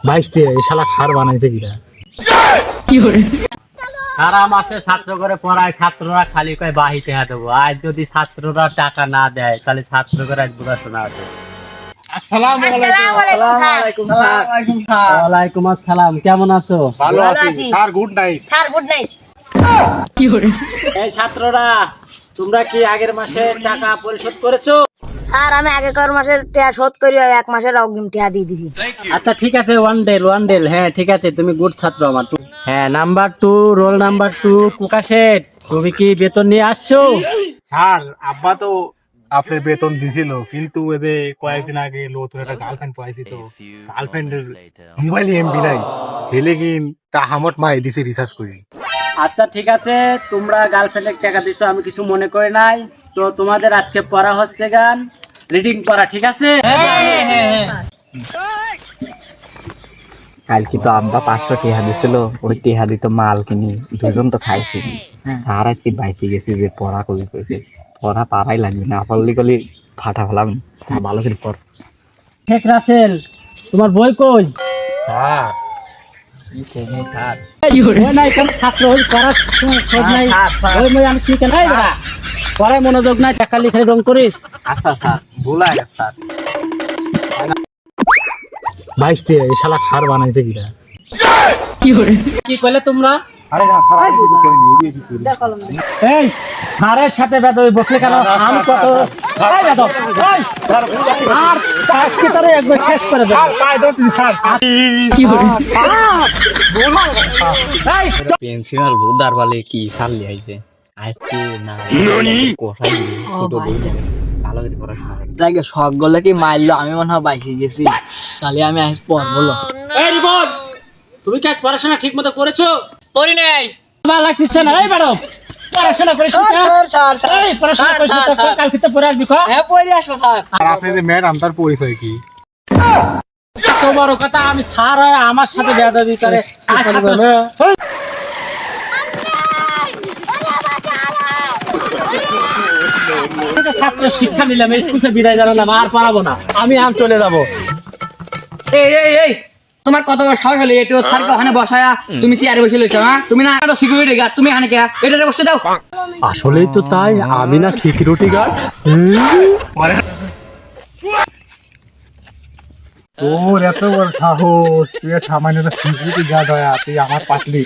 বাইশতে এই শালা সার বানাইতে গিরা সারা মাসে ছাত্র করে পড়ায়, ছাত্ররা খালি কয় বাহিতে হ্যাঁ দেবো। আজ যদি ছাত্ররা টাকা না দেয় তাহলে ছাত্র করে আজ বোঝাশোনা আছে। ওয়ালাইকুম আসসালাম, কেমন আছো? ভালো আছি sir, good night sir, good night. এই ছাত্ররা, তোমরা কি আগের মাসে টাকা পরিশোধ করেছো? স্যার, আমি আগেকার মাসের টিয়া শোধ করি, এক মাসের অগ্রিম টিয়া দিয়ে দিছি। আচ্ছা ঠিক আছে, ওয়ান ডেল, হ্যাঁ ঠিক আছে, তুমি গুড ছাত্র আমার। হ্যাঁ, নাম্বার 2, রোল নাম্বার 2, কুকাশেট, তুমি কি বেতন নিয়ে আসছো? স্যার, আব্বা তো আপনার বেতন দিছিল, কিন্তু এদের কয়েকদিন আগে নতুন একটা গার্লফ্রেন্ড পাইছি, তো গার্লফ্রেন্ডের মোবাইলে এমবি নাই, হেলে কিন তা হামট মাই দিছে রিচার্জ করি। আচ্ছা ঠিক আছে, তোমরা গার্লফ্রেন্ডের টাকা দিছো, আমি কিছু মনে করি নাই। তো তোমাদের আজকে পড়া হচ্ছে গান, রিডিং পড়া, ঠিক আছে? কালকে তো আব্বা 500 টাকা দিছিল, ওই টাকা দিত মাল কিনি, দুজন তো খাইছি। সারা রাত বাইতে গেছি যে পড়া করি কইছে, পড়া পারাই লাগবে না, পড়লি গলি ফাটা ফেলাম, তা ভালো করে পড়। শেখ রাসেল, তোমার বই কই? স্যার কি কোমো স্যার, ওই নাই কেন ছাত্র হই, পড়ার খোঁজ নাই, ওই মই আমি শিখে নাই না, পড়ায় মনোযোগ নাই, টাকা লিখে রং করিস। আচ্ছা স্যার, ভুল হয়ে গেছে স্যার। বাইশতে এই শালা সার বানাইতে গিরা কি কইলে তোমরা? আরে না স্যার, আমি কিছু করিনি, এই কিছু করি। এই স্যারের সাথে বেদবি বকলে কেন? আমি কত এই বেদব, এই আর আজকে তোরে একবার শেষ করে দেব। পাই দাও তুমি স্যার। কি করে এই পেন্সিল ভুদার বলে কি সারলি আইছে আইতে না কোথায় ছোট বই ভালো করে পড়াশোনা কর। দেখে শখ গলে কি মারলো, আমি মনে হয় বাইসে গেছি, তাহলে আমি আজ পড়বো। এই রিপন, তুমি কি পড়াশোনা ঠিকমতো করেছো? করি নাই। ভালো লাগছে না? এই ম্যাডাম, পড়াশোনা করিস না? এই পড়াশোনা করিস না? কালকে তো পড়ে আসবি। হ্যাঁ, পড়ে আসবো স্যার। আর আপনি যে ম্যাডাম, তার পরিচয় কি? এত বড় কথা, আমি স্যার হয় আমার সাথে বেয়াদবি করে। ছাত্র শিক্ষা নিলাম, স্কুল থেকে বিদায় জানালাম, আর পারাবো না, আমি আর চলে যাবো। এই তোমার কত বড় সাহস হলো, এটু স্যারকে ওখানে বসায়া তুমি চেয়ারে বসে লইছো? হ্যাঁ, তুমি না তো সিকিউরিটি গার্ড, তুমি এখানে কে? এটা বসতে দাও। আসলেই তো তাই, আমি না সিকিউরিটি গার্ড। ওর এত বড় সাহস, তুই সামান্য সিকিউরিটি গার্ড হয়, তুই আমার পাশলি।